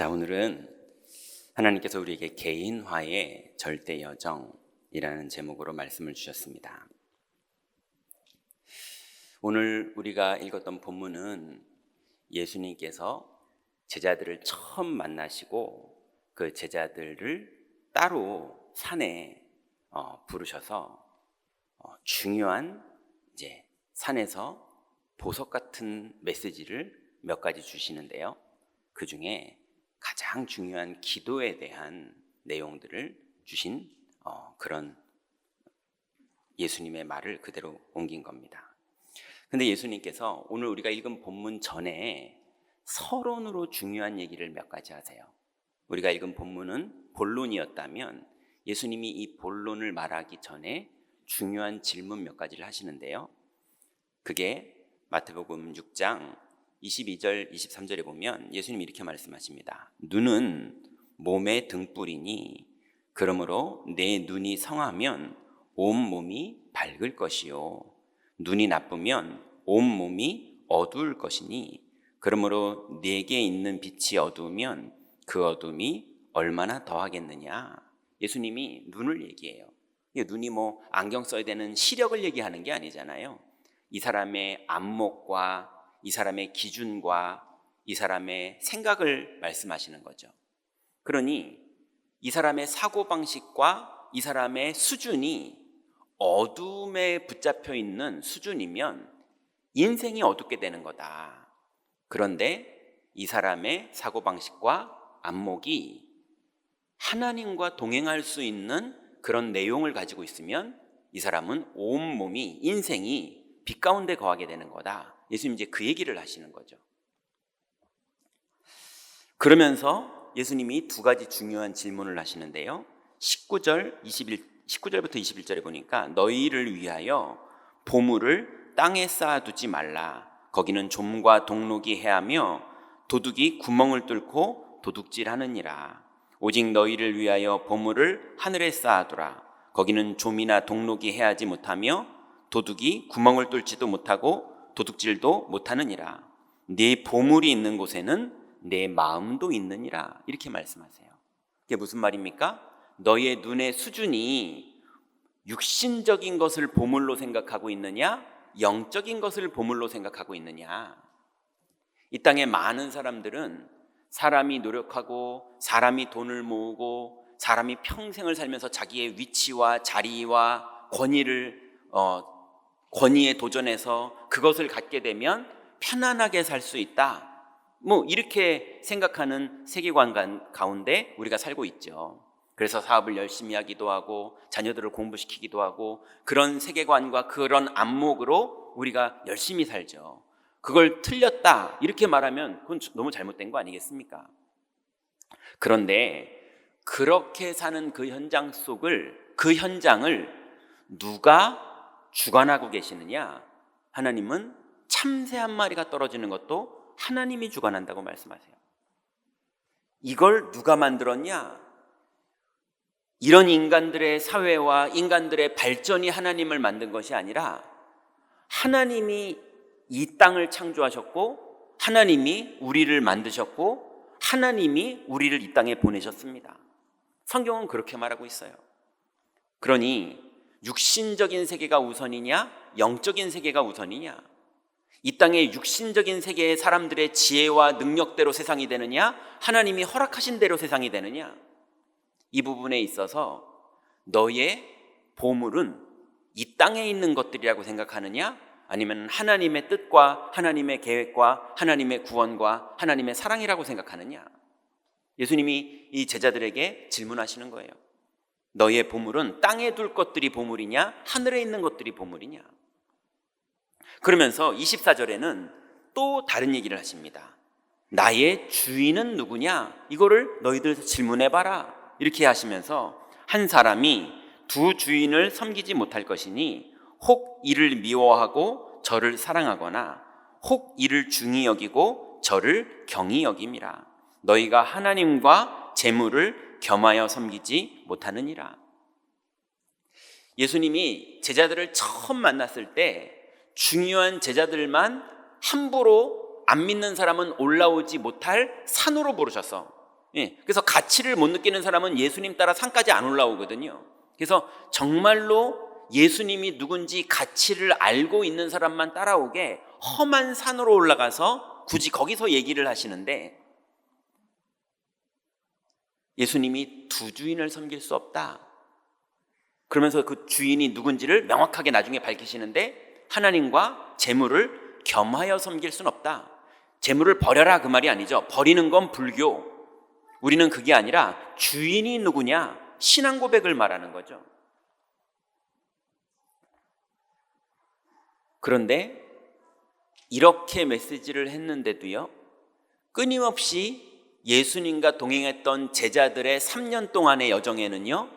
자, 오늘은 하나님께서 우리에게 개인화의 절대 여정이라는 제목으로 말씀을 주셨습니다. 오늘 우리가 읽었던 본문은 예수님께서 제자들을 처음 만나시고 그 제자들을 따로 산에 부르셔서 중요한 산에서 보석 같은 메시지를 몇 가지 주시는데요. 그 중에 가장 중요한 기도에 대한 내용들을 주신 그런 예수님의 말을 그대로 옮긴 겁니다. 근데 예수님께서 오늘 우리가 읽은 본문 전에 서론으로 중요한 얘기를 몇 가지 하세요. 우리가 읽은 본문은 본론이었다면 예수님이 이 본론을 말하기 전에 중요한 질문 몇 가지를 하시는데요. 그게 마태복음 6장 22절, 23절에 보면 예수님이 이렇게 말씀하십니다. 눈은 몸의 등불이니 그러므로 내 눈이 성하면 온 몸이 밝을 것이요 눈이 나쁘면 온 몸이 어두울 것이니 그러므로 내게 있는 빛이 어두우면 그 어둠이 얼마나 더하겠느냐. 예수님이 눈을 얘기해요. 눈이 안경 써야 되는 시력을 얘기하는 게 아니잖아요. 이 사람의 안목과 이 사람의 기준과 이 사람의 생각을 말씀하시는 거죠. 그러니 이 사람의 사고방식과 이 사람의 수준이 어둠에 붙잡혀 있는 수준이면 인생이 어둡게 되는 거다. 그런데 이 사람의 사고방식과 안목이 하나님과 동행할 수 있는 그런 내용을 가지고 있으면 이 사람은 온몸이, 인생이 빛 가운데 거하게 되는 거다. 예수님 이제 그 얘기를 하시는 거죠. 그러면서 예수님이 두 가지 중요한 질문을 하시는데요. 19절부터 21절에 보니까 너희를 위하여 보물을 땅에 쌓아두지 말라. 거기는 좀과 동록이 해하며 도둑이 구멍을 뚫고 도둑질하느니라. 오직 너희를 위하여 보물을 하늘에 쌓아두라. 거기는 좀이나 동록이 해하지 못하며 도둑이 구멍을 뚫지도 못하고 도둑질도 못하느니라. 네 보물이 있는 곳에는 내 마음도 있느니라. 이렇게 말씀하세요. 이게 무슨 말입니까? 너의 눈의 수준이 육신적인 것을 보물로 생각하고 있느냐, 영적인 것을 보물로 생각하고 있느냐. 이 땅에 많은 사람들은 사람이 노력하고 사람이 돈을 모으고 사람이 평생을 살면서 자기의 위치와 자리와 권위에 도전해서 그것을 갖게 되면 편안하게 살 수 있다. 이렇게 생각하는 세계관 가운데 우리가 살고 있죠. 그래서 사업을 열심히 하기도 하고 자녀들을 공부시키기도 하고 그런 세계관과 그런 안목으로 우리가 열심히 살죠. 그걸 틀렸다 이렇게 말하면 그건 너무 잘못된 거 아니겠습니까? 그런데 그렇게 사는 그 현장을 누가 주관하고 계시느냐? 하나님은 참새 한 마리가 떨어지는 것도 하나님이 주관한다고 말씀하세요. 이걸 누가 만들었냐? 이런 인간들의 사회와 인간들의 발전이 하나님을 만든 것이 아니라 하나님이 이 땅을 창조하셨고 하나님이 우리를 만드셨고 하나님이 우리를 이 땅에 보내셨습니다. 성경은 그렇게 말하고 있어요. 그러니 육신적인 세계가 우선이냐 영적인 세계가 우선이냐, 이 땅의 육신적인 세계의 사람들의 지혜와 능력대로 세상이 되느냐 하나님이 허락하신 대로 세상이 되느냐, 이 부분에 있어서 너의 보물은 이 땅에 있는 것들이라고 생각하느냐 아니면 하나님의 뜻과 하나님의 계획과 하나님의 구원과 하나님의 사랑이라고 생각하느냐. 예수님이 이 제자들에게 질문하시는 거예요. 너의 보물은 땅에 둘 것들이 보물이냐 하늘에 있는 것들이 보물이냐. 그러면서 24절에는 또 다른 얘기를 하십니다. 나의 주인은 누구냐? 이거를 너희들 질문해봐라. 이렇게 하시면서 한 사람이 두 주인을 섬기지 못할 것이니 혹 이를 미워하고 저를 사랑하거나 혹 이를 중히 여기고 저를 경히 여김이라. 너희가 하나님과 재물을 겸하여 섬기지 못하느니라. 예수님이 제자들을 처음 만났을 때 중요한 제자들만 함부로 안 믿는 사람은 올라오지 못할 산으로 부르셔서 예, 그래서 가치를 못 느끼는 사람은 예수님 따라 산까지 안 올라오거든요. 그래서 정말로 예수님이 누군지 가치를 알고 있는 사람만 따라오게 험한 산으로 올라가서 굳이 거기서 얘기를 하시는데, 예수님이 두 주인을 섬길 수 없다 그러면서 그 주인이 누군지를 명확하게 나중에 밝히시는데, 하나님과 재물을 겸하여 섬길 수는 없다. 재물을 버려라 그 말이 아니죠. 버리는 건 불교. 우리는 그게 아니라 주인이 누구냐, 신앙 고백을 말하는 거죠. 그런데 이렇게 메시지를 했는데도요, 끊임없이 예수님과 동행했던 제자들의 3년 동안의 여정에는요,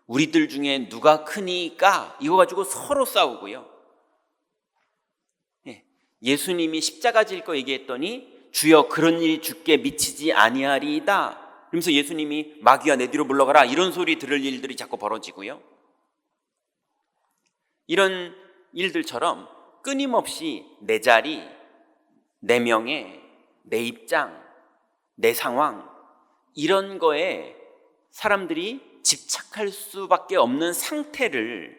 우리들 중에 누가 크니까 이거 가지고 서로 싸우고요, 예수님이 십자가 질 거 얘기했더니 주여 그런 일이 주께 미치지 아니하리이다 그러면서 예수님이 마귀야 내 뒤로 물러가라 이런 소리 들을 일들이 자꾸 벌어지고요, 이런 일들처럼 끊임없이 내 자리, 내 명예, 내 입장, 내 상황, 이런 거에 사람들이 집착할 수밖에 없는 상태를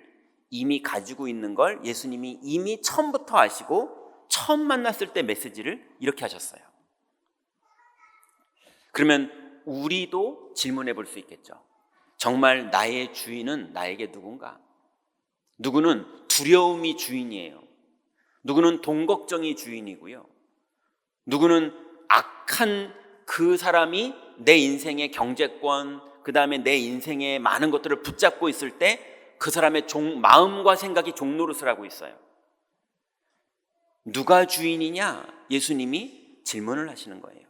이미 가지고 있는 걸 예수님이 이미 처음부터 아시고 처음 만났을 때 메시지를 이렇게 하셨어요. 그러면 우리도 질문해 볼 수 있겠죠. 정말 나의 주인은 나에게 누군가? 누구는 두려움이 주인이에요. 누구는 돈 걱정이 주인이고요. 누구는 악한 그 사람이 내 인생의 경제권, 그 다음에 내 인생의 많은 것들을 붙잡고 있을 때 그 사람의 마음과 생각이 종노릇을 하고 있어요. 누가 주인이냐? 예수님이 질문을 하시는 거예요.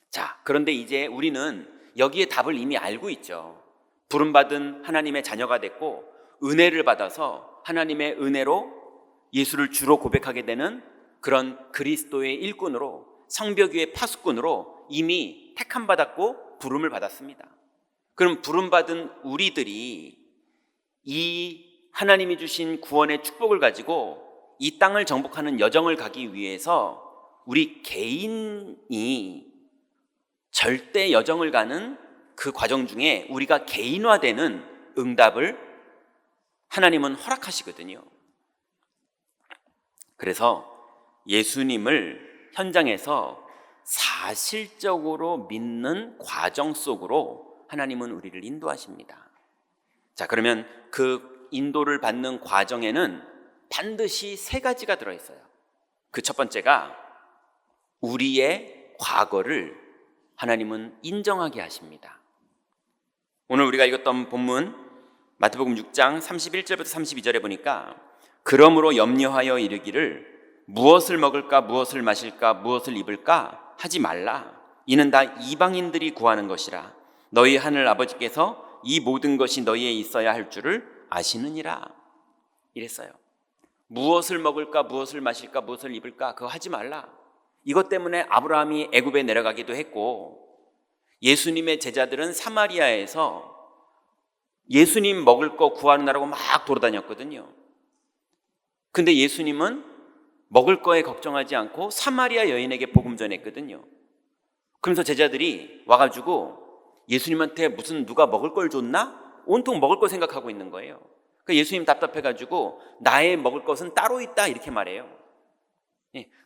자, 그런데 이제 우리는 여기에 답을 이미 알고 있죠. 부름받은 하나님의 자녀가 됐고 은혜를 받아서 하나님의 은혜로 예수를 주로 고백하게 되는 그런 그리스도의 일꾼으로, 성벽 위의 파수꾼으로 이미 택함 받았고 부름을 받았습니다. 그럼 부름받은 우리들이 이 하나님이 주신 구원의 축복을 가지고 이 땅을 정복하는 여정을 가기 위해서 우리 개인이 절대 여정을 가는 그 과정 중에 우리가 개인화되는 응답을 하나님은 허락하시거든요. 그래서 예수님을 현장에서 사실적으로 믿는 과정 속으로 하나님은 우리를 인도하십니다. 자, 그러면 그 인도를 받는 과정에는 반드시 세 가지가 들어있어요. 그 첫 번째가 우리의 과거를 하나님은 인정하게 하십니다. 오늘 우리가 읽었던 본문 마태복음 6장 31절부터 32절에 보니까 그러므로 염려하여 이르기를 무엇을 먹을까 무엇을 마실까 무엇을 입을까 하지 말라. 이는 다 이방인들이 구하는 것이라. 너희 하늘 아버지께서 이 모든 것이 너희에 있어야 할 줄을 아시느니라. 이랬어요. 무엇을 먹을까 무엇을 마실까 무엇을 입을까 그거 하지 말라. 이것 때문에 아브라함이 애굽에 내려가기도 했고, 예수님의 제자들은 사마리아에서 예수님 먹을 거 구하느라고 막 돌아다녔거든요. 근데 예수님은 먹을 거에 걱정하지 않고 사마리아 여인에게 복음 전했거든요. 그러면서 제자들이 와가지고 예수님한테 무슨 누가 먹을 걸 줬나? 온통 먹을 거 생각하고 있는 거예요. 그러니까 예수님 답답해가지고 나의 먹을 것은 따로 있다 이렇게 말해요.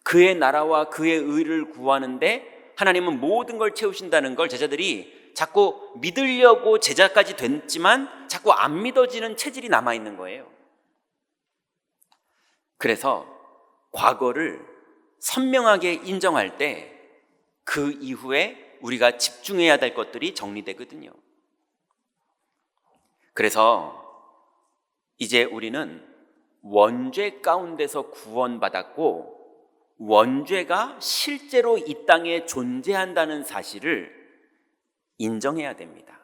그의 나라와 그의 의를 구하는데 하나님은 모든 걸 채우신다는 걸 제자들이 자꾸 믿으려고 제자까지 됐지만 자꾸 안 믿어지는 체질이 남아있는 거예요. 그래서 과거를 선명하게 인정할 때 그 이후에 우리가 집중해야 될 것들이 정리되거든요. 그래서 이제 우리는 원죄 가운데서 구원받았고 원죄가 실제로 이 땅에 존재한다는 사실을 인정해야 됩니다.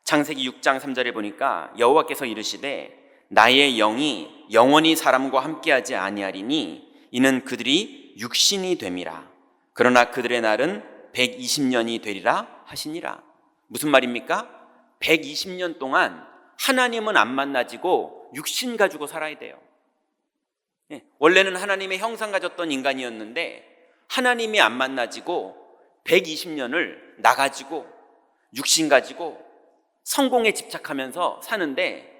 창세기 6장 3절에 보니까 여호와께서 이르시되 나의 영이 영원히 사람과 함께하지 아니하리니 이는 그들이 육신이 됨이라. 그러나 그들의 날은 120년이 되리라 하시니라. 무슨 말입니까? 120년 동안 하나님은 안 만나지고 육신 가지고 살아야 돼요. 원래는 하나님의 형상 가졌던 인간이었는데 하나님이 안 만나지고 120년을 나 가지고 육신 가지고 성공에 집착하면서 사는데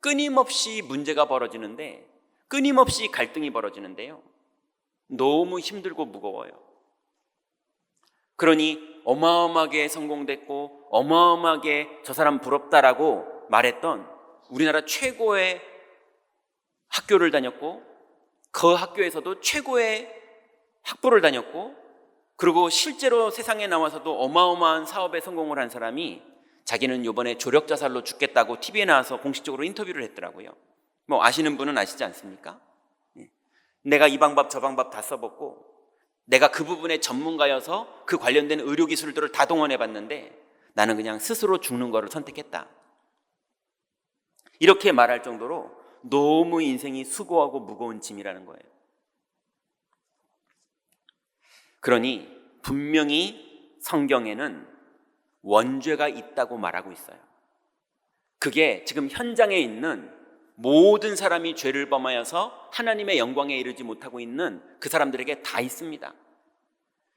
끊임없이 문제가 벌어지는데 끊임없이 갈등이 벌어지는데요. 너무 힘들고 무거워요. 그러니 어마어마하게 성공됐고 어마어마하게 저 사람 부럽다라고 말했던 우리나라 최고의 학교를 다녔고 그 학교에서도 최고의 학부를 다녔고 그리고 실제로 세상에 나와서도 어마어마한 사업에 성공을 한 사람이 자기는 이번에 조력자살로 죽겠다고 TV에 나와서 공식적으로 인터뷰를 했더라고요. 뭐 아시는 분은 아시지 않습니까? 내가 이 방법 저 방법 다 써봤고 내가 그 부분의 전문가여서 그 관련된 의료기술들을 다 동원해봤는데 나는 그냥 스스로 죽는 거를 선택했다. 이렇게 말할 정도로 너무 인생이 수고하고 무거운 짐이라는 거예요. 그러니 분명히 성경에는 원죄가 있다고 말하고 있어요. 그게 지금 현장에 있는 모든 사람이 죄를 범하여서 하나님의 영광에 이르지 못하고 있는 그 사람들에게 다 있습니다.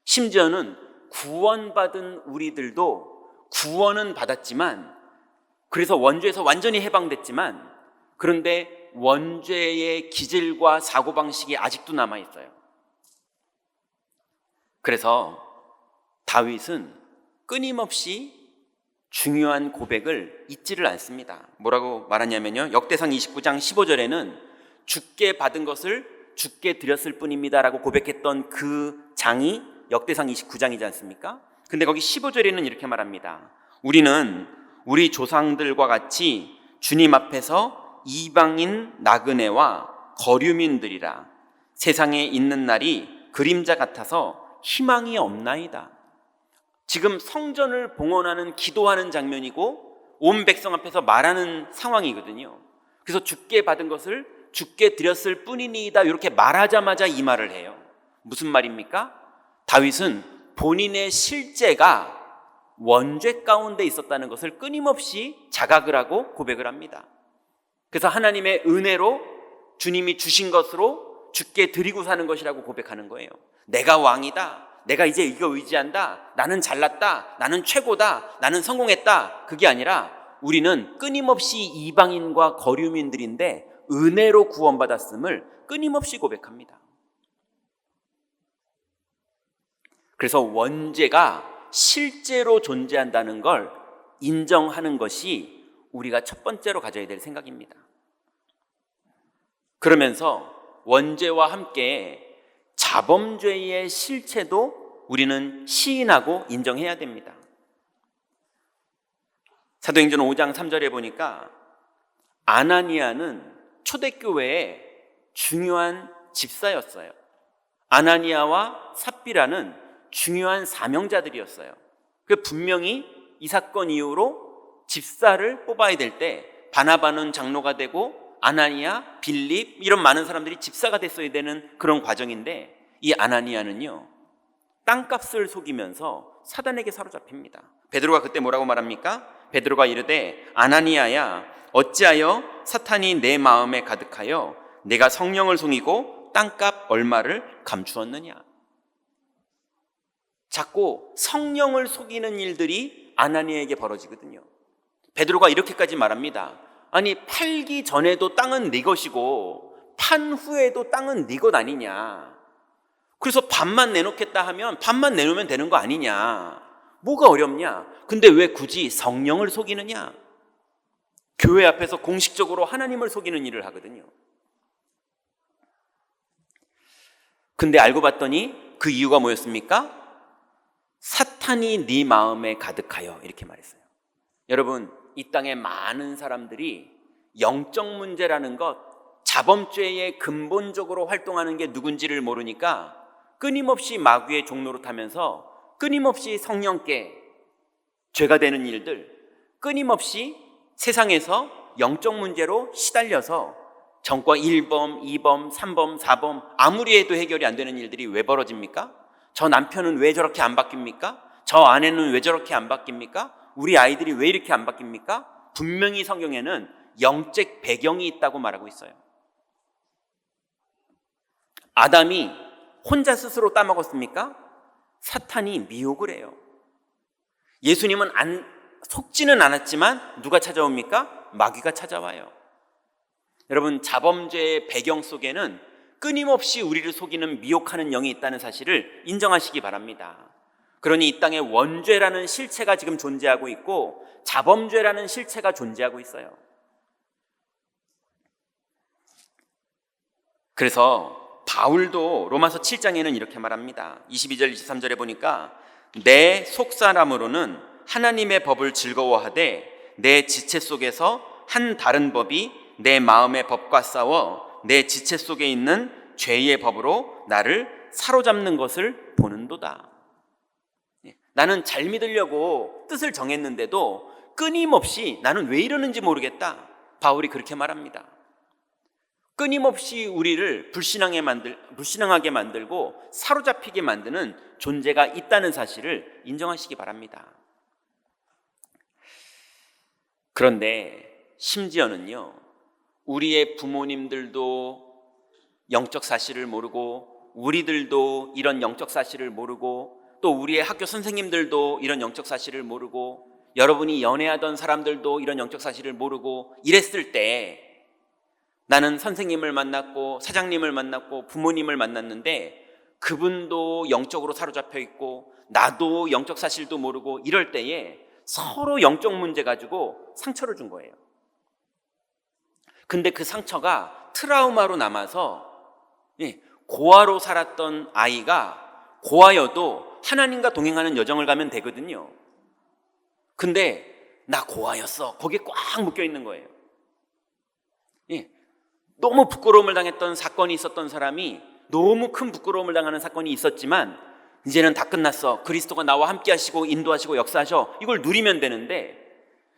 심지어는 구원받은 우리들도 구원은 받았지만 그래서 원죄에서 완전히 해방됐지만 그런데 원죄의 기질과 사고방식이 아직도 남아있어요. 그래서 다윗은 끊임없이 중요한 고백을 잊지를 않습니다. 뭐라고 말하냐면요, 역대상 29장 15절에는 주께 받은 것을 주께 드렸을 뿐입니다 라고 고백했던 그 장이 역대상 29장이지 않습니까? 근데 거기 15절에는 이렇게 말합니다. 우리는 우리 조상들과 같이 주님 앞에서 이방인 나그네와 거류민들이라 세상에 있는 날이 그림자 같아서 희망이 없나이다. 지금 성전을 봉헌하는 기도하는 장면이고 온 백성 앞에서 말하는 상황이거든요. 그래서 주께 받은 것을 주께 드렸을 뿐이니이다 이렇게 말하자마자 이 말을 해요. 무슨 말입니까? 다윗은 본인의 실제가 원죄 가운데 있었다는 것을 끊임없이 자각을 하고 고백을 합니다. 그래서 하나님의 은혜로 주님이 주신 것으로 주께 드리고 사는 것이라고 고백하는 거예요. 내가 왕이다. 내가 이제 이거 의지한다. 나는 잘났다. 나는 최고다. 나는 성공했다. 그게 아니라 우리는 끊임없이 이방인과 거류민들인데 은혜로 구원받았음을 끊임없이 고백합니다. 그래서 원죄가 실제로 존재한다는 걸 인정하는 것이 우리가 첫 번째로 가져야 될 생각입니다. 그러면서 원죄와 함께 자범죄의 실체도 우리는 시인하고 인정해야 됩니다. 사도행전 5장 3절에 보니까 아나니아는 초대교회의 중요한 집사였어요. 아나니아와 삽비라는 중요한 사명자들이었어요. 분명히 이 사건 이후로 집사를 뽑아야 될 때 바나바는 장로가 되고 아나니아, 빌립 이런 많은 사람들이 집사가 됐어야 되는 그런 과정인데 이 아나니아는요 땅값을 속이면서 사단에게 사로잡힙니다. 베드로가 그때 뭐라고 말합니까? 베드로가 이르되 아나니아야 어찌하여 사탄이 내 마음에 가득하여 내가 성령을 속이고 땅값 얼마를 감추었느냐. 자꾸 성령을 속이는 일들이 아나니아에게 벌어지거든요. 베드로가 이렇게까지 말합니다. 아니 팔기 전에도 땅은 네 것이고 판 후에도 땅은 네 것 아니냐. 그래서 반만 내놓겠다 하면 반만 내놓으면 되는 거 아니냐. 뭐가 어렵냐. 근데 왜 굳이 성령을 속이느냐. 교회 앞에서 공식적으로 하나님을 속이는 일을 하거든요. 근데 알고 봤더니 그 이유가 뭐였습니까? 사탄이 네 마음에 가득하여 이렇게 말했어요. 여러분 이 땅에 많은 사람들이 영적 문제라는 것, 자범죄에 근본적으로 활동하는 게 누군지를 모르니까 끊임없이 마귀의 종로로 타면서 끊임없이 성령께 죄가 되는 일들, 끊임없이 세상에서 영적 문제로 시달려서 전과 1범, 2범, 3범, 4범 아무리 해도 해결이 안 되는 일들이 왜 벌어집니까? 저 남편은 왜 저렇게 안 바뀝니까? 저 아내는 왜 저렇게 안 바뀝니까? 우리 아이들이 왜 이렇게 안 바뀝니까? 분명히 성경에는 영적 배경이 있다고 말하고 있어요. 아담이 혼자 스스로 따먹었습니까? 사탄이 미혹을 해요. 예수님은 속지는 않았지만 누가 찾아옵니까? 마귀가 찾아와요. 여러분, 자범죄의 배경 속에는 끊임없이 우리를 속이는 미혹하는 영이 있다는 사실을 인정하시기 바랍니다. 그러니 이 땅에 원죄라는 실체가 지금 존재하고 있고 자범죄라는 실체가 존재하고 있어요. 그래서 바울도 로마서 7장에는 이렇게 말합니다. 22절 23절에 보니까 내 속사람으로는 하나님의 법을 즐거워하되 내 지체 속에서 한 다른 법이 내 마음의 법과 싸워 내 지체 속에 있는 죄의 법으로 나를 사로잡는 것을 보는도다. 나는 잘 믿으려고 뜻을 정했는데도 끊임없이 나는 왜 이러는지 모르겠다. 바울이 그렇게 말합니다. 끊임없이 우리를 불신앙하게 만들고 사로잡히게 만드는 존재가 있다는 사실을 인정하시기 바랍니다. 그런데 심지어는요, 우리의 부모님들도 영적 사실을 모르고 우리들도 이런 영적 사실을 모르고 또 우리의 학교 선생님들도 이런 영적 사실을 모르고 여러분이 연애하던 사람들도 이런 영적 사실을 모르고 이랬을 때 나는 선생님을 만났고 사장님을 만났고 부모님을 만났는데 그분도 영적으로 사로잡혀 있고 나도 영적 사실도 모르고 이럴 때에 서로 영적 문제 가지고 상처를 준 거예요. 근데 그 상처가 트라우마로 남아서 고아로 살았던 아이가 고아여도 하나님과 동행하는 여정을 가면 되거든요. 근데 나 고아였어. 거기에 꽉 묶여 있는 거예요. 너무 부끄러움을 당했던 사건이 있었던 사람이 너무 큰 부끄러움을 당하는 사건이 있었지만 이제는 다 끝났어. 그리스도가 나와 함께 하시고 인도하시고 역사하셔. 이걸 누리면 되는데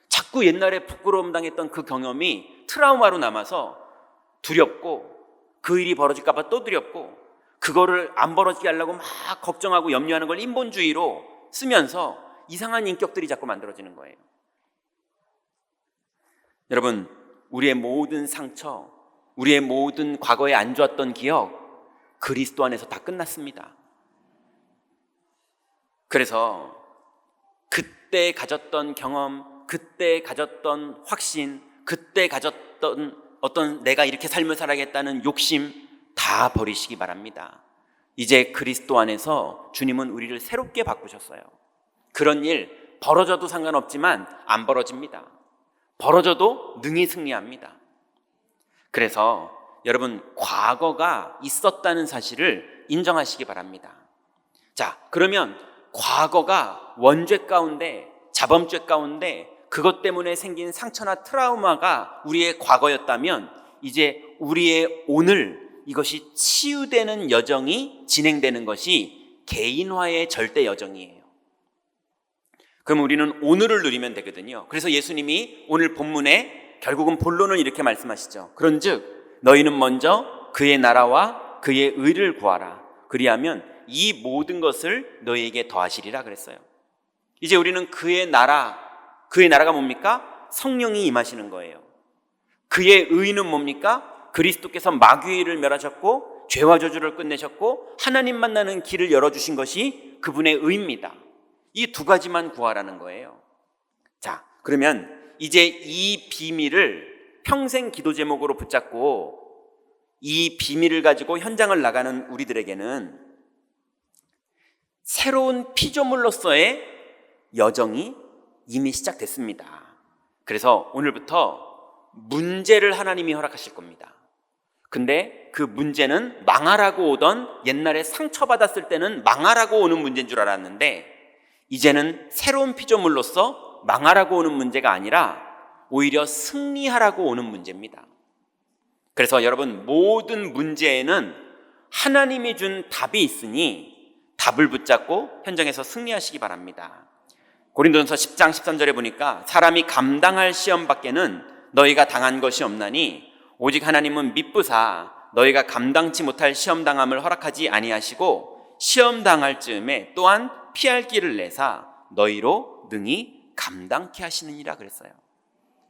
자꾸 옛날에 부끄러움 당했던 그 경험이 트라우마로 남아서 두렵고 그 일이 벌어질까 봐 또 두렵고 그거를 안 벌어지게 하려고 막 걱정하고 염려하는 걸 인본주의로 쓰면서 이상한 인격들이 자꾸 만들어지는 거예요. 여러분, 우리의 모든 상처, 우리의 모든 과거에 안 좋았던 기억 그리스도 안에서 다 끝났습니다. 그래서 그때 가졌던 경험, 그때 가졌던 확신, 그때 가졌던 어떤 내가 이렇게 삶을 살아야겠다는 욕심 다 버리시기 바랍니다. 이제 그리스도 안에서 주님은 우리를 새롭게 바꾸셨어요. 그런 일 벌어져도 상관없지만 안 벌어집니다. 벌어져도 능히 승리합니다. 그래서 여러분, 과거가 있었다는 사실을 인정하시기 바랍니다. 자, 그러면 과거가 원죄 가운데, 자범죄 가운데 그것 때문에 생긴 상처나 트라우마가 우리의 과거였다면 이제 우리의 오늘 이것이 치유되는 여정이 진행되는 것이 개인화의 절대 여정이에요. 그럼 우리는 오늘을 누리면 되거든요. 그래서 예수님이 오늘 본문에 결국은 본론은 이렇게 말씀하시죠. 그런즉 너희는 먼저 그의 나라와 그의 의를 구하라. 그리하면 이 모든 것을 너희에게 더하시리라 그랬어요. 이제 우리는 그의 나라가 뭡니까? 성령이 임하시는 거예요. 그의 의는 뭡니까? 그리스도께서 마귀의 일을 멸하셨고 죄와 저주를 끝내셨고 하나님 만나는 길을 열어주신 것이 그분의 의입니다. 이 두 가지만 구하라는 거예요. 자, 그러면 이제 이 비밀을 평생 기도 제목으로 붙잡고 이 비밀을 가지고 현장을 나가는 우리들에게는 새로운 피조물로서의 여정이 이미 시작됐습니다. 그래서 오늘부터 문제를 하나님이 허락하실 겁니다. 근데 그 문제는 망하라고 오던, 옛날에 상처받았을 때는 망하라고 오는 문제인 줄 알았는데 이제는 새로운 피조물로서 망하라고 오는 문제가 아니라 오히려 승리하라고 오는 문제입니다. 그래서 여러분, 모든 문제에는 하나님이 준 답이 있으니 답을 붙잡고 현장에서 승리하시기 바랍니다. 고린도전서 10장 13절에 보니까 사람이 감당할 시험 밖에는 너희가 당한 것이 없나니 오직 하나님은 미쁘사 너희가 감당치 못할 시험당함을 허락하지 아니하시고 시험당할 즈음에 또한 피할 길을 내사 너희로 능히 감당케 하시느니라 그랬어요.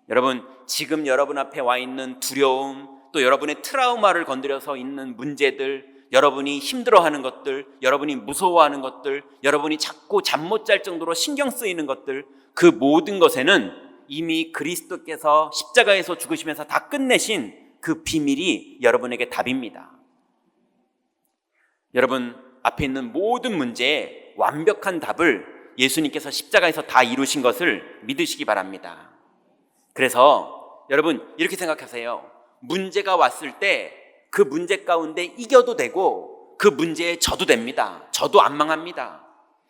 여러분, 지금 여러분 앞에 와 있는 두려움, 또 여러분의 트라우마를 건드려서 있는 문제들, 여러분이 힘들어하는 것들, 여러분이 무서워하는 것들, 여러분이 자꾸 잠 못 잘 정도로 신경 쓰이는 것들, 그 모든 것에는 이미 그리스도께서 십자가에서 죽으시면서 다 끝내신 그 비밀이 여러분에게 답입니다. 여러분 앞에 있는 모든 문제에 완벽한 답을 예수님께서 십자가에서 다 이루신 것을 믿으시기 바랍니다. 그래서 여러분 이렇게 생각하세요. 문제가 왔을 때 그 문제 가운데 이겨도 되고 그 문제에 져도 됩니다. 저도 안 망합니다.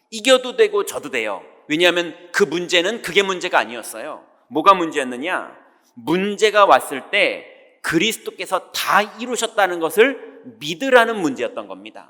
이겨도 되고 져도 돼요. 왜냐하면 그 문제는 그게 문제가 아니었어요. 뭐가 문제였느냐? 문제가 왔을 때 그리스도께서 다 이루셨다는 것을 믿으라는 문제였던 겁니다.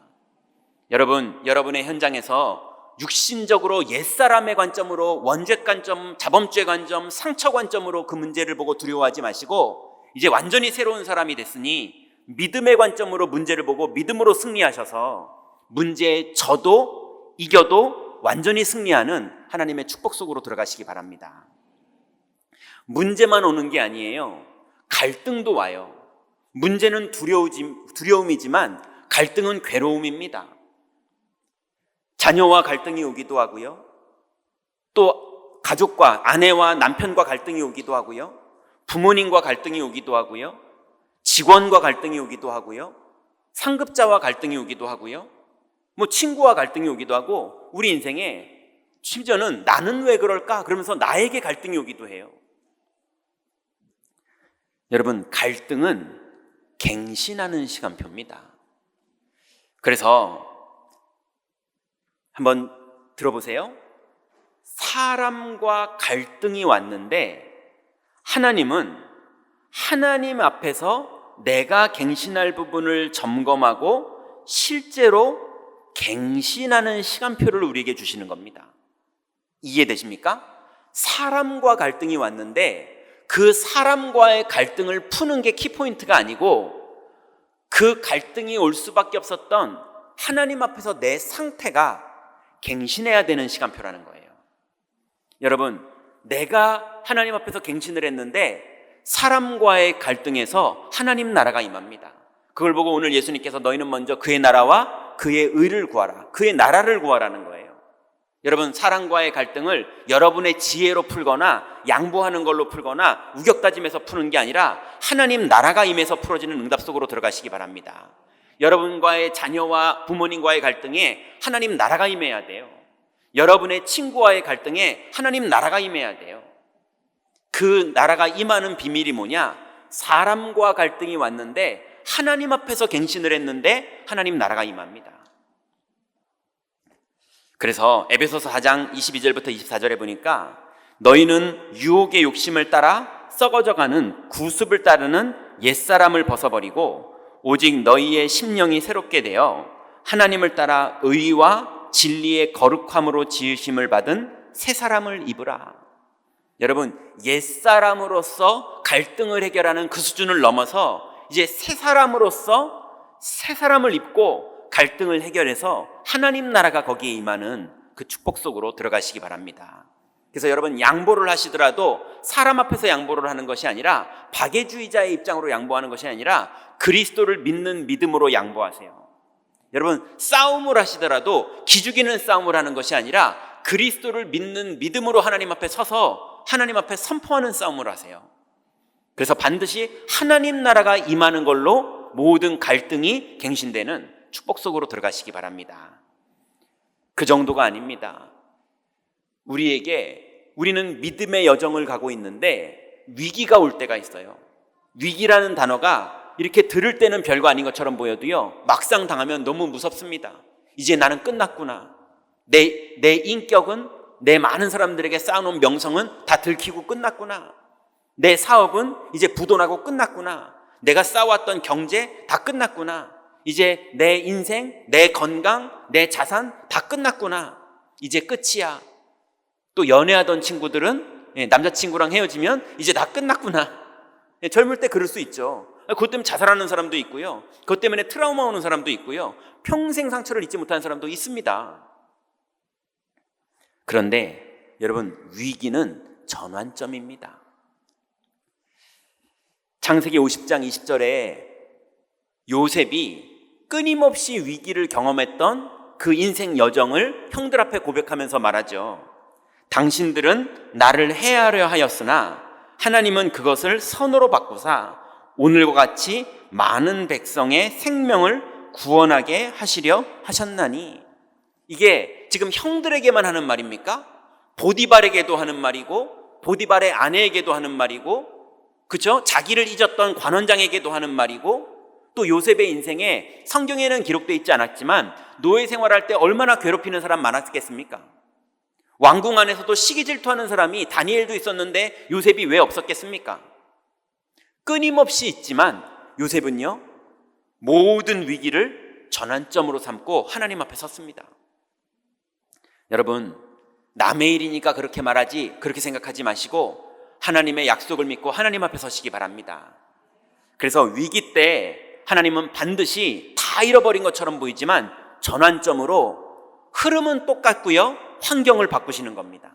여러분, 여러분의 현장에서 육신적으로 옛사람의 관점으로, 원죄 관점, 자범죄 관점, 상처 관점으로 그 문제를 보고 두려워하지 마시고 이제 완전히 새로운 사람이 됐으니 믿음의 관점으로 문제를 보고 믿음으로 승리하셔서 문제에 져도 이겨도 완전히 승리하는 하나님의 축복 속으로 들어가시기 바랍니다. 문제만 오는 게 아니에요. 갈등도 와요. 문제는 두려움이지만 갈등은 괴로움입니다. 자녀와 갈등이 오기도 하고요. 또 가족과 아내와 남편과 갈등이 오기도 하고요. 부모님과 갈등이 오기도 하고요. 직원과 갈등이 오기도 하고요. 상급자와 갈등이 오기도 하고요. 뭐 친구와 갈등이 오기도 하고 우리 인생에 심지어는 나는 왜 그럴까? 그러면서 나에게 갈등이 오기도 해요. 여러분 갈등은 갱신하는 시간표입니다. 그래서 한번 들어보세요. 사람과 갈등이 왔는데 하나님은 하나님 앞에서 내가 갱신할 부분을 점검하고 실제로 갱신하는 시간표를 우리에게 주시는 겁니다. 이해되십니까? 사람과 갈등이 왔는데 그 사람과의 갈등을 푸는 게 키포인트가 아니고 그 갈등이 올 수밖에 없었던 하나님 앞에서 내 상태가 갱신해야 되는 시간표라는 거예요. 여러분, 내가 하나님 앞에서 갱신을 했는데 사람과의 갈등에서 하나님 나라가 임합니다. 그걸 보고 오늘 예수님께서 너희는 먼저 그의 나라와 그의 의를 구하라, 그의 나라를 구하라는 거예요. 여러분 사람과의 갈등을 여러분의 지혜로 풀거나 양보하는 걸로 풀거나 우격다짐해서 푸는 게 아니라 하나님 나라가 임해서 풀어지는 응답 속으로 들어가시기 바랍니다. 여러분과의 자녀와 부모님과의 갈등에 하나님 나라가 임해야 돼요. 여러분의 친구와의 갈등에 하나님 나라가 임해야 돼요. 그 나라가 임하는 비밀이 뭐냐? 사람과 갈등이 왔는데 하나님 앞에서 갱신을 했는데 하나님 나라가 임합니다. 그래서 에베소서 4장 22절부터 24절에 보니까 너희는 유혹의 욕심을 따라 썩어져가는 구습을 따르는 옛사람을 벗어버리고 오직 너희의 심령이 새롭게 되어 하나님을 따라 의와 진리의 거룩함으로 지으심을 받은 새 사람을 입으라. 여러분 옛사람으로서 갈등을 해결하는 그 수준을 넘어서 이제 새 사람으로서 새 사람을 입고 갈등을 해결해서 하나님 나라가 거기에 임하는 그 축복 속으로 들어가시기 바랍니다. 그래서 여러분 양보를 하시더라도 사람 앞에서 양보를 하는 것이 아니라 박애주의자의 입장으로 양보하는 것이 아니라 그리스도를 믿는 믿음으로 양보하세요. 여러분 싸움을 하시더라도 기죽이는 싸움을 하는 것이 아니라 그리스도를 믿는 믿음으로 하나님 앞에 서서 하나님 앞에 선포하는 싸움을 하세요. 그래서 반드시 하나님 나라가 임하는 걸로 모든 갈등이 갱신되는 축복 속으로 들어가시기 바랍니다. 그 정도가 아닙니다. 우리는 믿음의 여정을 가고 있는데 위기가 올 때가 있어요. 위기라는 단어가 이렇게 들을 때는 별거 아닌 것처럼 보여도요 막상 당하면 너무 무섭습니다. 이제 나는 끝났구나. 내 인격은 내 많은 사람들에게 쌓아놓은 명성은 다 들키고 끝났구나. 내 사업은 이제 부도나고 끝났구나. 내가 쌓아왔던 경제 다 끝났구나. 이제 내 인생, 내 건강, 내 자산 다 끝났구나. 이제 끝이야. 또 연애하던 친구들은 남자친구랑 헤어지면 이제 다 끝났구나. 젊을 때 그럴 수 있죠. 그것 때문에 자살하는 사람도 있고요. 그것 때문에 트라우마 오는 사람도 있고요. 평생 상처를 잊지 못하는 사람도 있습니다. 그런데 여러분 위기는 전환점입니다. 창세기 50장 20절에 요셉이 끊임없이 위기를 경험했던 그 인생 여정을 형들 앞에 고백하면서 말하죠. 당신들은 나를 해하려 하였으나 하나님은 그것을 선으로 바꾸사 오늘과 같이 많은 백성의 생명을 구원하게 하시려 하셨나니. 이게 지금 형들에게만 하는 말입니까? 보디발에게도 하는 말이고 보디발의 아내에게도 하는 말이고, 그죠? 자기를 잊었던 관원장에게도 하는 말이고, 또 요셉의 인생에 성경에는 기록되어 있지 않았지만 노예 생활할 때 얼마나 괴롭히는 사람 많았겠습니까? 왕궁 안에서도 시기 질투하는 사람이 다니엘도 있었는데 요셉이 왜 없었겠습니까? 끊임없이 있지만 요셉은요, 모든 위기를 전환점으로 삼고 하나님 앞에 섰습니다. 여러분, 남의 일이니까 그렇게 말하지, 그렇게 생각하지 마시고 하나님의 약속을 믿고 하나님 앞에 서시기 바랍니다. 그래서 위기 때 하나님은 반드시 다 잃어버린 것처럼 보이지만 전환점으로 흐름은 똑같고요, 환경을 바꾸시는 겁니다.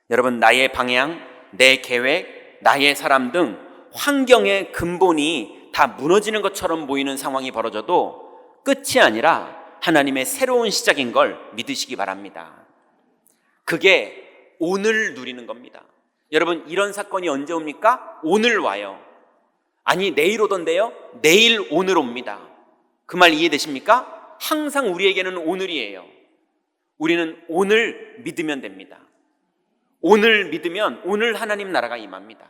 여러분, 나의 방향, 내 계획, 나의 사람 등 환경의 근본이 다 무너지는 것처럼 보이는 상황이 벌어져도 끝이 아니라 하나님의 새로운 시작인 걸 믿으시기 바랍니다. 그게 오늘 누리는 겁니다. 여러분, 이런 사건이 언제 옵니까? 오늘 와요. 아니, 내일 오던데요? 내일 오늘 옵니다. 그 말 이해되십니까? 항상 우리에게는 오늘이에요. 우리는 오늘 믿으면 됩니다. 오늘 믿으면 오늘 하나님 나라가 임합니다.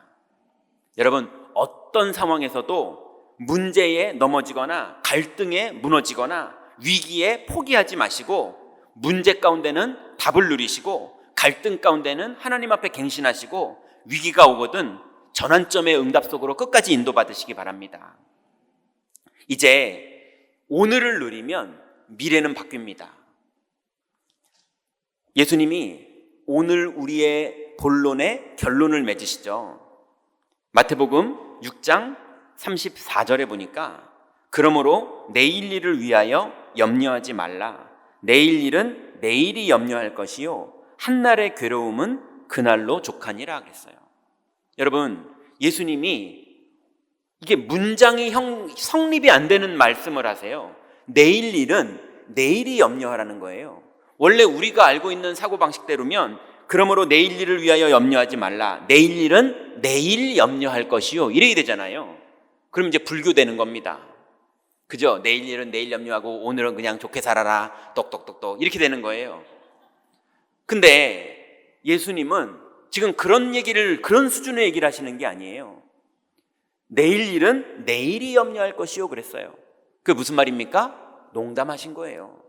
여러분, 어떤 상황에서도 문제에 넘어지거나 갈등에 무너지거나 위기에 포기하지 마시고 문제 가운데는 답을 누리시고 갈등 가운데는 하나님 앞에 갱신하시고 위기가 오거든 전환점의 응답 속으로 끝까지 인도받으시기 바랍니다. 이제 오늘을 누리면 미래는 바뀝니다. 예수님이 오늘 우리의 본론의 결론을 맺으시죠. 마태복음 6장 34절에 보니까 그러므로 내일 일을 위하여 염려하지 말라. 내일 일은 내일이 염려할 것이요 한날의 괴로움은 그날로 족하니라 하겠어요. 여러분, 예수님이 이게 문장이 성립이 안 되는 말씀을 하세요. 내일 일은 내일이 염려하라는 거예요. 원래 우리가 알고 있는 사고방식대로면 그러므로 내일 일을 위하여 염려하지 말라. 내일 일은 내일 염려할 것이요 이래야 되잖아요. 그럼 이제 불교되는 겁니다. 그죠? 내일 일은 내일 염려하고 오늘은 그냥 좋게 살아라. 똑똑똑똑 이렇게 되는 거예요. 근데 예수님은 지금 그런 수준의 얘기를 하시는 게 아니에요. 내일 일은 내일이 염려할 것이요 그랬어요. 그게 무슨 말입니까? 농담하신 거예요.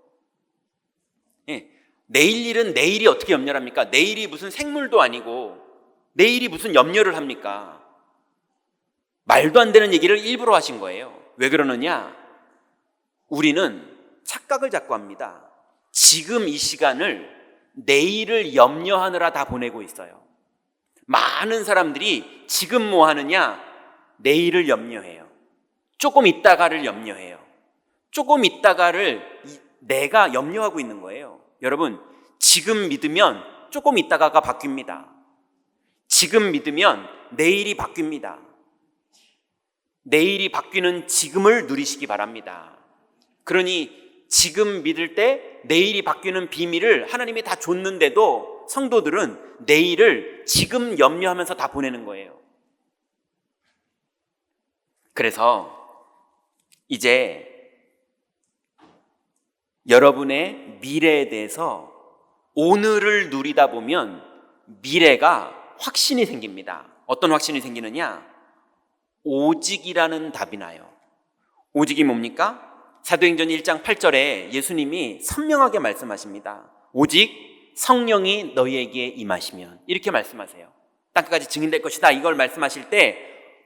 예. 내일 일은 내일이 어떻게 염려를 합니까? 내일이 무슨 생물도 아니고 내일이 무슨 염려를 합니까? 말도 안 되는 얘기를 일부러 하신 거예요. 왜 그러느냐? 우리는 착각을 자꾸 합니다. 지금 이 시간을 내일을 염려하느라 다 보내고 있어요. 많은 사람들이 지금 뭐 하느냐? 내일을 염려해요. 조금 있다가를 염려해요. 조금 있다가를 내가 염려하고 있는 거예요. 여러분, 지금 믿으면 조금 있다가가 바뀝니다. 지금 믿으면 내일이 바뀝니다. 내일이 바뀌는 지금을 누리시기 바랍니다. 그러니 지금 믿을 때 내일이 바뀌는 비밀을 하나님이 다 줬는데도 성도들은 내일을 지금 염려하면서 다 보내는 거예요. 그래서 이제 여러분의 미래에 대해서 오늘을 누리다 보면 미래가 확신이 생깁니다. 어떤 확신이 생기느냐? 오직이라는 답이 나요. 오직이 뭡니까? 사도행전 1장 8절에 예수님이 선명하게 말씀하십니다. 오직 성령이 너희에게 임하시면, 이렇게 말씀하세요. 땅끝까지 증인될 것이다, 이걸 말씀하실 때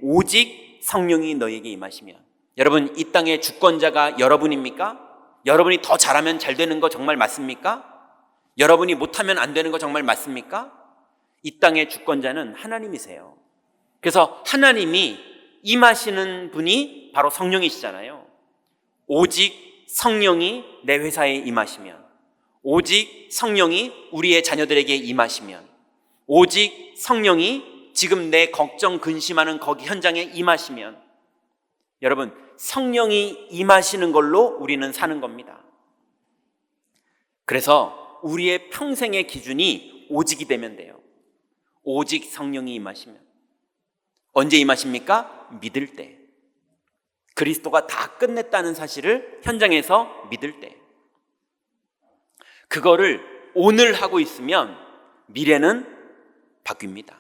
오직 성령이 너희에게 임하시면. 여러분, 이 땅의 주권자가 여러분입니까? 여러분이 더 잘하면 잘 되는 거 정말 맞습니까? 여러분이 못하면 안 되는 거 정말 맞습니까? 이 땅의 주권자는 하나님이세요. 그래서 하나님이 임하시는 분이 바로 성령이시잖아요. 오직 성령이 내 회사에 임하시면, 오직 성령이 우리의 자녀들에게 임하시면, 오직 성령이 지금 내 걱정 근심하는 거기 현장에 임하시면, 여러분, 성령이 임하시는 걸로 우리는 사는 겁니다. 그래서 우리의 평생의 기준이 오직이 되면 돼요. 오직 성령이 임하시면. 언제 임하십니까? 믿을 때. 그리스도가 다 끝냈다는 사실을 현장에서 믿을 때. 그거를 오늘 하고 있으면 미래는 바뀝니다.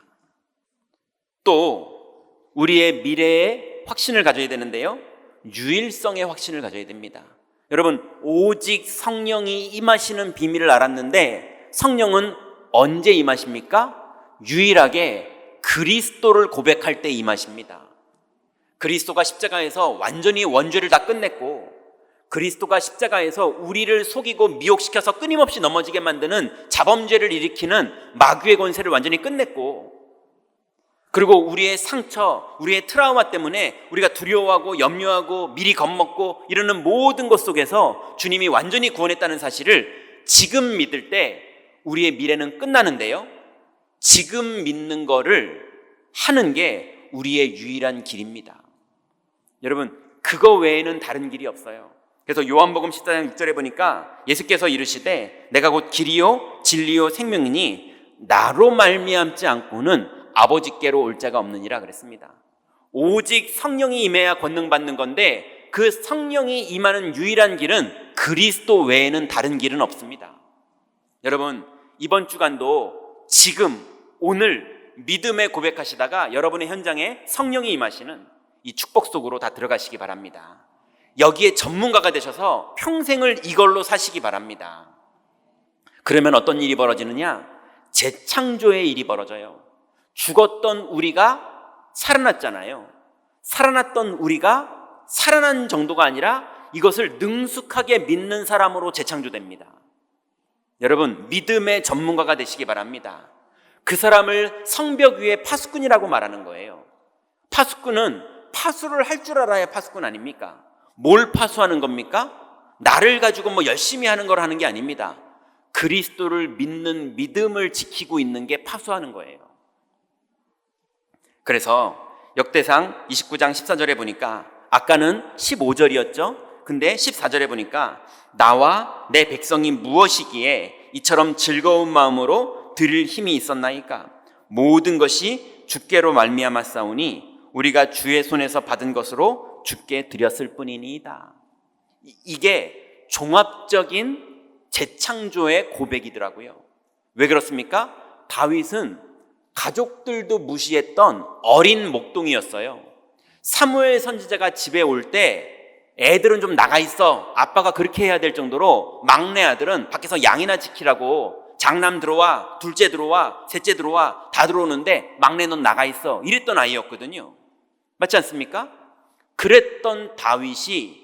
또 우리의 미래에 확신을 가져야 되는데요, 유일성의 확신을 가져야 됩니다. 여러분, 오직 성령이 임하시는 비밀을 알았는데 성령은 언제 임하십니까? 유일하게 그리스도를 고백할 때 임하십니다. 그리스도가 십자가에서 완전히 원죄를 다 끝냈고, 그리스도가 십자가에서 우리를 속이고 미혹시켜서 끊임없이 넘어지게 만드는 자범죄를 일으키는 마귀의 권세를 완전히 끝냈고, 그리고 우리의 상처, 우리의 트라우마 때문에 우리가 두려워하고 염려하고 미리 겁먹고 이러는 모든 것 속에서 주님이 완전히 구원했다는 사실을 지금 믿을 때 우리의 미래는 끝나는데요, 지금 믿는 거를 하는 게 우리의 유일한 길입니다. 여러분, 그거 외에는 다른 길이 없어요. 그래서 요한복음 14장 6절에 보니까 예수께서 이르시되 내가 곧 길이요 진리요 생명이니 나로 말미암지 않고는 아버지께로 올 자가 없느니라 그랬습니다. 오직 성령이 임해야 권능받는 건데, 그 성령이 임하는 유일한 길은 그리스도 외에는 다른 길은 없습니다. 여러분, 이번 주간도 지금 오늘 믿음에 고백하시다가 여러분의 현장에 성령이 임하시는 이 축복 속으로 다 들어가시기 바랍니다. 여기에 전문가가 되셔서 평생을 이걸로 사시기 바랍니다. 그러면 어떤 일이 벌어지느냐? 재창조의 일이 벌어져요. 죽었던 우리가 살아났잖아요. 살아났던 우리가 살아난 정도가 아니라 이것을 능숙하게 믿는 사람으로 재창조됩니다. 여러분, 믿음의 전문가가 되시기 바랍니다. 그 사람을 성벽 위에 파수꾼이라고 말하는 거예요. 파수꾼은 파수를 할 줄 알아야 파수꾼 아닙니까? 뭘 파수하는 겁니까? 나를 가지고 열심히 하는 걸 하는 게 아닙니다. 그리스도를 믿는 믿음을 지키고 있는 게 파수하는 거예요. 그래서 역대상 29장 14절에 보니까, 아까는 15절이었죠. 근데 14절에 보니까 나와 내 백성이 무엇이기에 이처럼 즐거운 마음으로 드릴 힘이 있었나이까? 모든 것이 주께로 말미암았사오니 우리가 주의 손에서 받은 것으로 주께 드렸을 뿐이니이다. 이게 종합적인 재창조의 고백이더라고요. 왜 그렇습니까? 다윗은 가족들도 무시했던 어린 목동이었어요. 사무엘 선지자가 집에 올 때 애들은 좀 나가 있어, 아빠가 그렇게 해야 될 정도로 막내 아들은 밖에서 양이나 지키라고, 장남 들어와, 둘째 들어와, 셋째 들어와, 다 들어오는데 막내 넌 나가 있어, 이랬던 아이였거든요. 맞지 않습니까? 그랬던 다윗이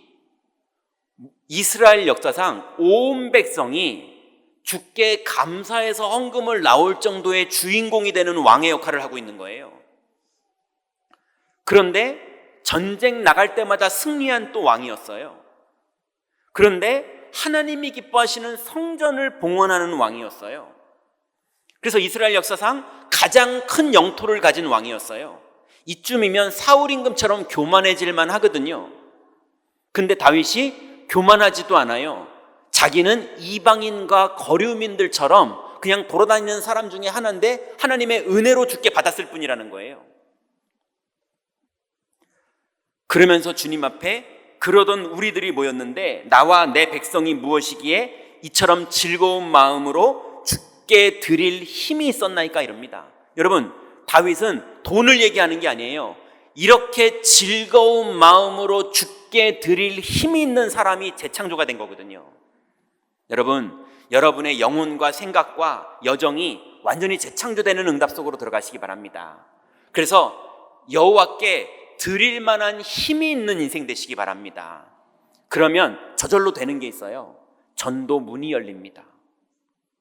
이스라엘 역사상 온 백성이 주께 감사해서 헌금을 나올 정도의 주인공이 되는 왕의 역할을 하고 있는 거예요. 그런데 전쟁 나갈 때마다 승리한 또 왕이었어요. 그런데 하나님이 기뻐하시는 성전을 봉헌하는 왕이었어요. 그래서 이스라엘 역사상 가장 큰 영토를 가진 왕이었어요. 이쯤이면 사울 임금처럼 교만해질만 하거든요. 근데 다윗이 교만하지도 않아요. 자기는 이방인과 거류민들처럼 그냥 돌아다니는 사람 중에 하나인데 하나님의 은혜로 주께 받았을 뿐이라는 거예요. 그러면서 주님 앞에 그러던 우리들이 모였는데 나와 내 백성이 무엇이기에 이처럼 즐거운 마음으로 주께 드릴 힘이 있었나이까 이럽니다. 여러분, 다윗은 돈을 얘기하는 게 아니에요. 이렇게 즐거운 마음으로 주께 드릴 힘이 있는 사람이 재창조가 된 거거든요. 여러분, 여러분의 영혼과 생각과 여정이 완전히 재창조되는 응답 속으로 들어가시기 바랍니다. 그래서 여호와께 드릴 만한 힘이 있는 인생 되시기 바랍니다. 그러면 저절로 되는 게 있어요. 전도 문이 열립니다.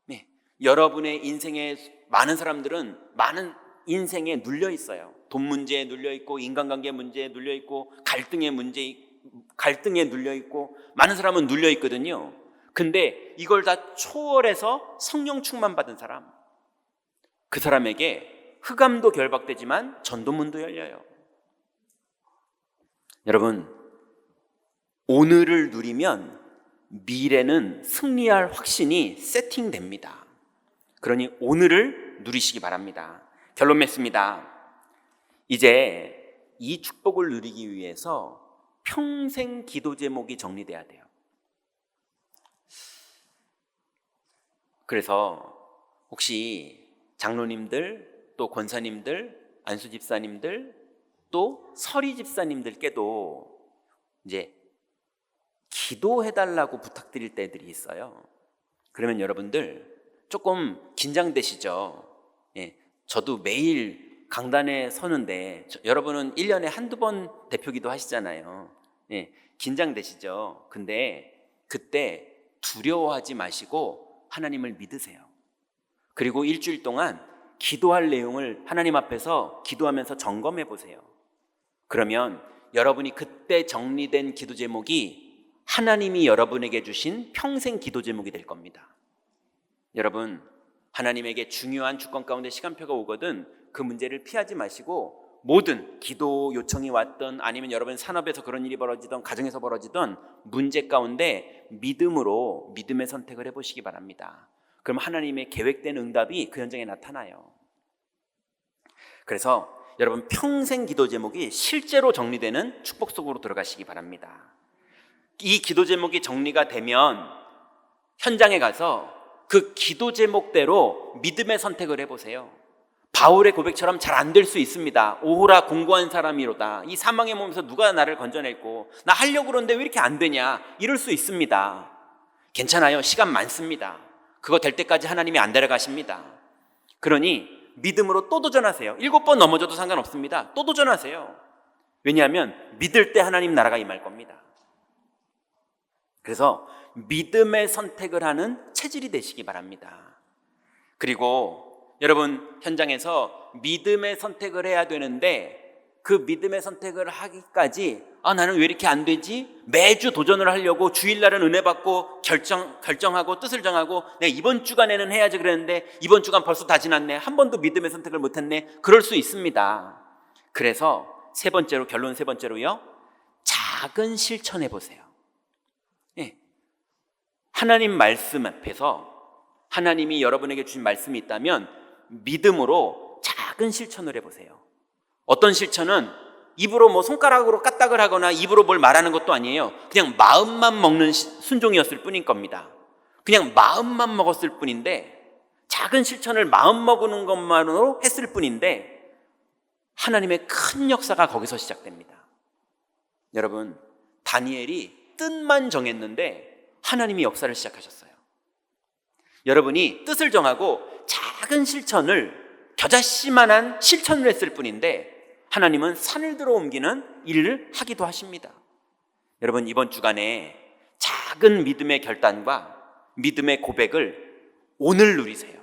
네, 여러분의 인생에 많은 사람들은 많은 인생에 눌려 있어요. 돈 문제에 눌려 있고, 인간관계 문제에 눌려 있고, 갈등에 눌려 있고, 많은 사람은 눌려 있거든요. 근데 이걸 다 초월해서 성령 충만 받은 사람, 그 사람에게 흑암도 결박되지만 전도문도 열려요. 여러분, 오늘을 누리면 미래는 승리할 확신이 세팅됩니다. 그러니 오늘을 누리시기 바랍니다. 결론 맺습니다. 이제 이 축복을 누리기 위해서 평생 기도 제목이 정리돼야 돼요. 그래서 혹시 장로님들, 또 권사님들, 안수 집사님들, 또 서리 집사님들께도 이제 기도해달라고 부탁드릴 때들이 있어요. 그러면 여러분들 조금 긴장되시죠? 예, 저도 매일 강단에 서는데 여러분은 1년에 한두 번 대표기도 하시잖아요. 예, 긴장되시죠? 근데 그때 두려워하지 마시고 하나님을 믿으세요. 그리고 일주일 동안 기도할 내용을 하나님 앞에서 기도하면서 점검해 보세요. 그러면 여러분이 그때 정리된 기도 제목이 하나님이 여러분에게 주신 평생 기도 제목이 될 겁니다. 여러분, 하나님에게 중요한 주권 가운데 시간표가 오거든 그 문제를 피하지 마시고 모든 기도 요청이 왔던 아니면 여러분 산업에서 그런 일이 벌어지던 가정에서 벌어지던 문제 가운데 믿음으로 믿음의 선택을 해보시기 바랍니다. 그럼 하나님의 계획된 응답이 그 현장에 나타나요. 그래서 여러분 평생 기도 제목이 실제로 정리되는 축복 속으로 들어가시기 바랍니다. 이 기도 제목이 정리가 되면 현장에 가서 그 기도 제목대로 믿음의 선택을 해보세요. 바울의 고백처럼 잘 안 될 수 있습니다. 오호라 공고한 사람이로다. 이 사망의 몸에서 누가 나를 건져냈고 나 하려고 그러는데 왜 이렇게 안 되냐, 이럴 수 있습니다. 괜찮아요. 시간 많습니다. 그거 될 때까지 하나님이 안 데려가십니다. 그러니 믿음으로 또 도전하세요. 7번 넘어져도 상관없습니다. 또 도전하세요. 왜냐하면 믿을 때 하나님 나라가 임할 겁니다. 그래서 믿음의 선택을 하는 체질이 되시기 바랍니다. 그리고 여러분 현장에서 믿음의 선택을 해야 되는데 그 믿음의 선택을 하기까지 나는 왜 이렇게 안 되지? 매주 도전을 하려고 주일날은 은혜 받고 결정하고 뜻을 정하고 내가 이번 주간에는 해야지 그랬는데 이번 주간 벌써 다 지났네. 한 번도 믿음의 선택을 못했네. 그럴 수 있습니다. 그래서 결론 세 번째로요, 작은 실천해 보세요. 하나님 말씀 앞에서 하나님이 여러분에게 주신 말씀이 있다면 믿음으로 작은 실천을 해보세요. 어떤 실천은 입으로 손가락으로 까딱을 하거나 입으로 뭘 말하는 것도 아니에요. 그냥 마음만 먹는 순종이었을 뿐인 겁니다. 그냥 마음만 먹었을 뿐인데, 작은 실천을 마음 먹는 것만으로 했을 뿐인데 하나님의 큰 역사가 거기서 시작됩니다. 여러분, 다니엘이 뜻만 정했는데 하나님이 역사를 시작하셨어요. 여러분이 뜻을 정하고 작은 실천을, 겨자씨만한 실천을 했을 뿐인데 하나님은 산을 들어 옮기는 일을 하기도 하십니다. 여러분, 이번 주간에 작은 믿음의 결단과 믿음의 고백을 오늘 누리세요.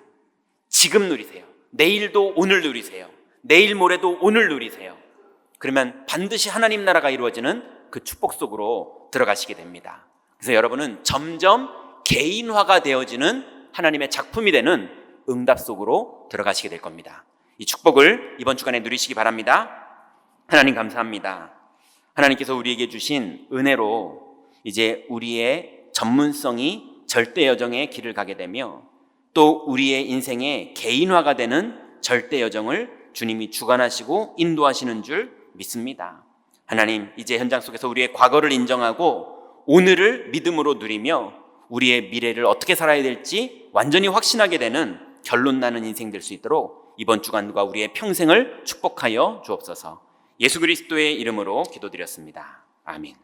지금 누리세요. 내일도 오늘 누리세요. 내일 모레도 오늘 누리세요. 그러면 반드시 하나님 나라가 이루어지는 그 축복 속으로 들어가시게 됩니다. 그래서 여러분은 점점 개인화가 되어지는 하나님의 작품이 되는 응답 속으로 들어가시게 될 겁니다. 이 축복을 이번 주간에 누리시기 바랍니다. 하나님 감사합니다. 하나님께서 우리에게 주신 은혜로 이제 우리의 전문성이 절대 여정의 길을 가게 되며 또 우리의 인생의 개인화가 되는 절대 여정을 주님이 주관하시고 인도하시는 줄 믿습니다. 하나님, 이제 현장 속에서 우리의 과거를 인정하고 오늘을 믿음으로 누리며 우리의 미래를 어떻게 살아야 될지 완전히 확신하게 되는 결론 나는 인생 될 수 있도록 이번 주간과 우리의 평생을 축복하여 주옵소서. 예수 그리스도의 이름으로 기도드렸습니다. 아멘.